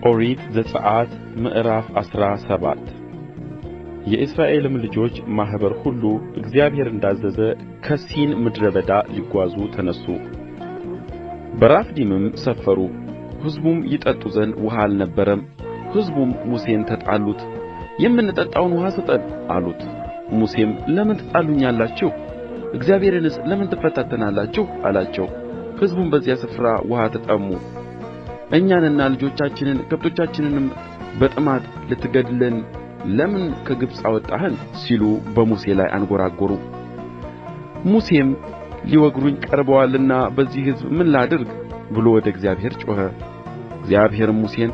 ኦሪት ዘጽአት ምዕራፍ 17 የእስራኤልም ልጆች ማኅበር ሁሉ እግዚአብሔር እንዳዘዘ ከሲን ምድረ በዳ ሊጓዙ ተነሡ። በራፊዲምም ሰፈሩ። ሕዝቡም ይጠጡ ዘንድ ውኃ አልነበረም። ሕዝቡም ሙሴን ተጣሉት፣ የምንጠጣውን ውኃ ስጠን አሉት። ሙሴም ለምን ትጣሉኛላችሁ? እግዚአብሔርንስ ለምን ትፈታተናላችሁ? አላቸው። ሕዝቡም በዚያ ስፍራ ውኃ ተጠሙ። እኛንና ልጆቻችንን ከብቶቻችንንም በጥማት ልትገድለን ለምን ከግብፅ አወጣኸን? ሲሉ በሙሴ ላይ አንጐራጐሩ። ሙሴም ሊወግሩኝ ቀርበዋልና በዚህ ሕዝብ ምን ላድርግ ብሎ ወደ እግዚአብሔር ጮኸ። እግዚአብሔርም ሙሴን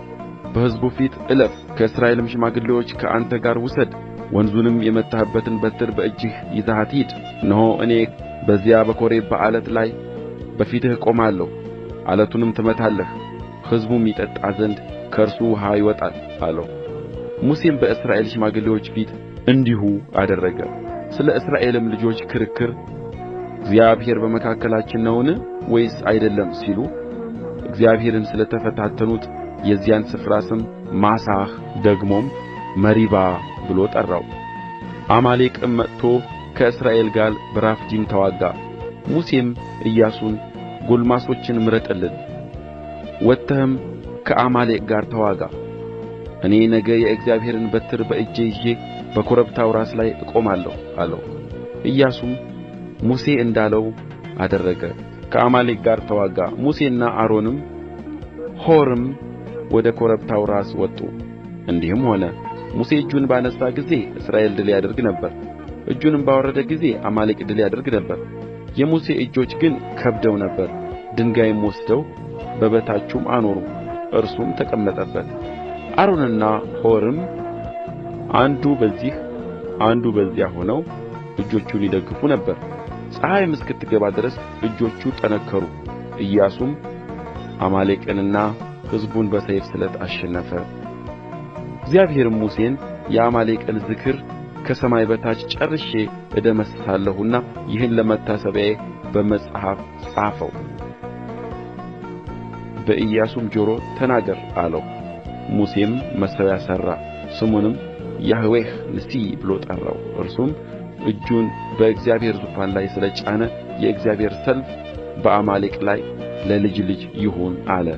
በሕዝቡ ፊት እለፍ፣ ከእስራኤልም ሽማግሌዎች ከአንተ ጋር ውሰድ፣ ወንዙንም የመታህበትን በትር በእጅህ ይዘሃት ሂድ። እነሆ እኔ በዚያ በኮሬብ በዓለት ላይ በፊትህ እቆማለሁ፣ ዓለቱንም ትመታለህ፣ ሕዝቡም ይጠጣ ዘንድ ከእርሱ ውኃ ይወጣል አለው። ሙሴም በእስራኤል ሽማግሌዎች ፊት እንዲሁ አደረገ። ስለ እስራኤልም ልጆች ክርክር እግዚአብሔር በመካከላችን ነውን ወይስ አይደለም ሲሉ እግዚአብሔርን ስለ ተፈታተኑት የዚያን ስፍራ ስም ማሳህ ደግሞም መሪባ ብሎ ጠራው። አማሌቅም መጥቶ ከእስራኤል ጋር በራፊዲም ተዋጋ። ሙሴም ኢያሱን ጕልማሶችን ምረጥልን፣ ወጥተህም ከአማሌቅ ጋር ተዋጋ፣ እኔ ነገ የእግዚአብሔርን በትር በእጄ ይዤ በኮረብታው ራስ ላይ እቆማለሁ አለው። ኢያሱም ሙሴ እንዳለው አደረገ፣ ከአማሌቅ ጋር ተዋጋ። ሙሴና አሮንም ሖርም ወደ ኮረብታው ራስ ወጡ። እንዲህም ሆነ፣ ሙሴ እጁን ባነሣ ጊዜ እስራኤል ድል ያደርግ ነበር፣ እጁንም ባወረደ ጊዜ አማሌቅ ድል ያደርግ ነበር። የሙሴ እጆች ግን ከብደው ነበር። ድንጋይም ወስደው በበታቹም አኖሩ፣ እርሱም ተቀመጠበት። አሮንና ሖርም አንዱ በዚህ አንዱ በዚያ ሆነው እጆቹን ይደግፉ ነበር። ፀሐይም እስክትገባ ድረስ እጆቹ ጠነከሩ። ኢያሱም አማሌቅንና ሕዝቡን በሰይፍ ስለት አሸነፈ። እግዚአብሔርም ሙሴን የአማሌቅን ዝክር ከሰማይ በታች ጨርሼ እደመስሳለሁና ይህን ለመታሰቢያዬ በመጽሐፍ ጻፈው፣ በኢያሱም ጆሮ ተናገር አለው። ሙሴም መሠዊያ ሠራ፣ ስሙንም ያህዌህ ንሲ ብሎ ጠራው። እርሱም እጁን በእግዚአብሔር ዙፋን ላይ ስለ ጫነ የእግዚአብሔር ሰልፍ በአማሌቅ ላይ ለልጅ ልጅ ይሁን አለ።